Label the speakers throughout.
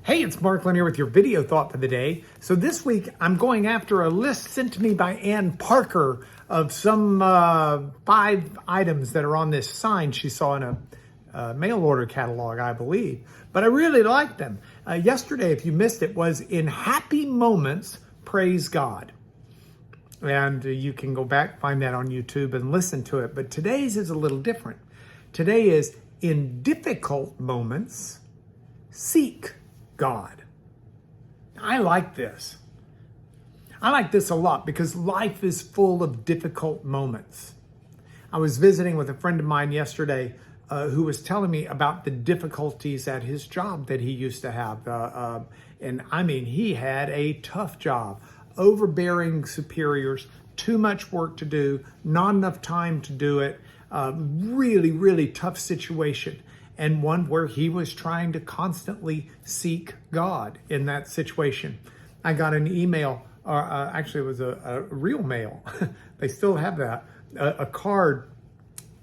Speaker 1: Hey, it's Mark Lanier with your video thought for the day. So this week, I'm going after a list sent to me by Ann Parker of some 5 items that are on this sign she saw in a mail order catalog, I believe. But I really like them. Yesterday, if you missed it, was In Happy Moments, Praise God. And you can go back, find that on YouTube and listen to it. But today's is a little different. Today is In Difficult Moments, Seek God. I like this. I like this a lot because life is full of difficult moments. I was visiting with a friend of mine yesterday who was telling me about the difficulties at his job that he used to have. And I mean, he had a tough job, overbearing superiors, too much work to do, not enough time to do it, really, really tough situation. And one where he was trying to constantly seek God in that situation. I got an email, actually it was a real mail. They still have that, a card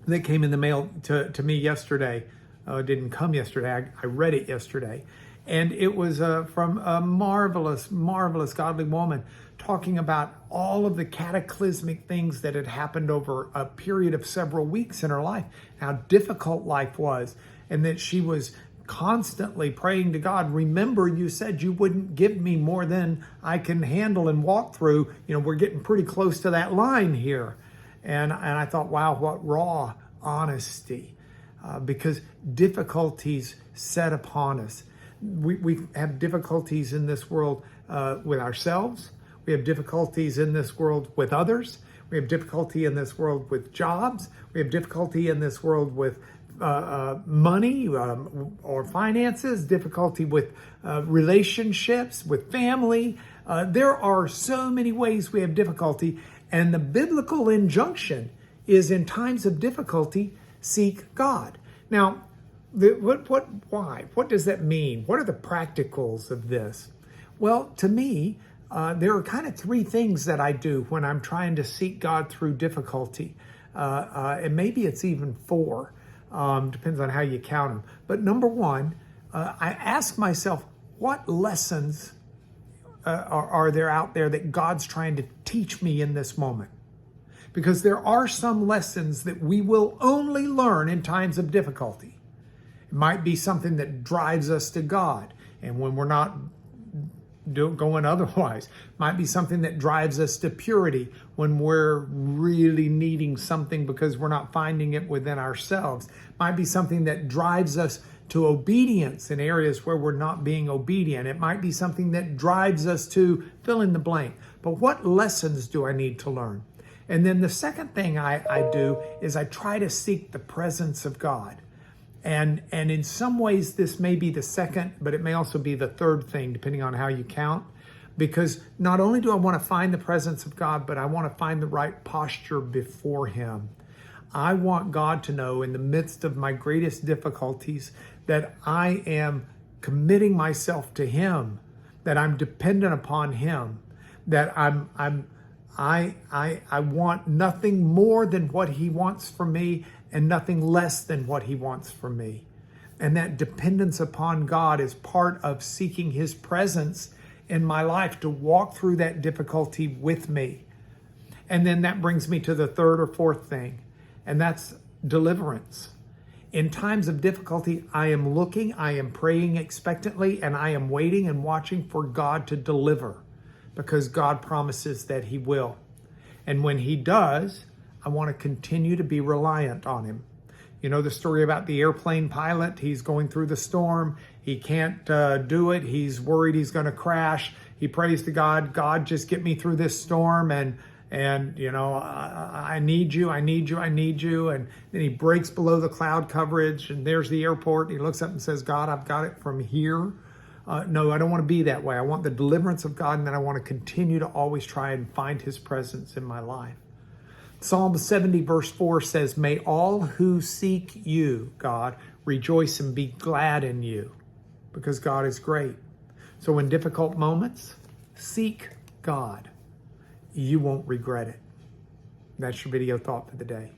Speaker 1: that came in the mail to me yesterday. It didn't come yesterday, I read it yesterday. And it was from a marvelous, marvelous godly woman talking about all of the cataclysmic things that had happened over a period of several weeks in her life, how difficult life was, and that she was constantly praying to God. Remember, you said you wouldn't give me more than I can handle and walk through. You know, we're getting pretty close to that line here. And I thought, wow, what raw honesty, because difficulties set upon us. We have difficulties in this world with ourselves. We have difficulties in this world with others. We have difficulty in this world with jobs. We have difficulty in this world with money or finances, difficulty with relationships, with family. There are so many ways we have difficulty. And the biblical injunction is in times of difficulty, seek God. Now, why? What does that mean? What are the practicals of this? Well, to me, there are kind of 3 things that I do when I'm trying to seek God through difficulty. And maybe it's even 4. Depends on how you count them. But number 1, I ask myself, what lessons are there out there that God's trying to teach me in this moment? Because there are some lessons that we will only learn in times of difficulty. It might be something that drives us to God, and when we're not going otherwise. Might be something that drives us to purity when we're really needing something because we're not finding it within ourselves. Might be something that drives us to obedience in areas where we're not being obedient. It might be something that drives us to fill in the blank. But what lessons do I need to learn? And then the second thing I do is I try to seek the presence of God. And in some ways, this may be the second, but it may also be the third thing, depending on how you count. Because not only do I want to find the presence of God, but I want to find the right posture before Him. I want God to know in the midst of my greatest difficulties that I am committing myself to Him, that I'm dependent upon Him, that I want nothing more than what He wants from me and nothing less than what He wants from me. And that dependence upon God is part of seeking His presence in my life to walk through that difficulty with me. And then that brings me to the third or fourth thing, and that's deliverance. In times of difficulty, I am looking, I am praying expectantly, and I am waiting and watching for God to deliver, because God promises that He will. And when He does, I want to continue to be reliant on Him. You know the story about the airplane pilot. He's going through the storm. He can't do it. He's worried he's going to crash. He prays to God, God, just get me through this storm. And you know, I need you, I need you, I need you. And then he breaks below the cloud coverage, and there's the airport. He looks up and says, God, I've got it from here. No, I don't want to be that way. I want the deliverance of God, and then I want to continue to always try and find His presence in my life. Psalm 70 verse 4 says, may all who seek you, God, rejoice and be glad in you, because God is great. So in difficult moments, seek God. You won't regret it. That's your video thought for the day.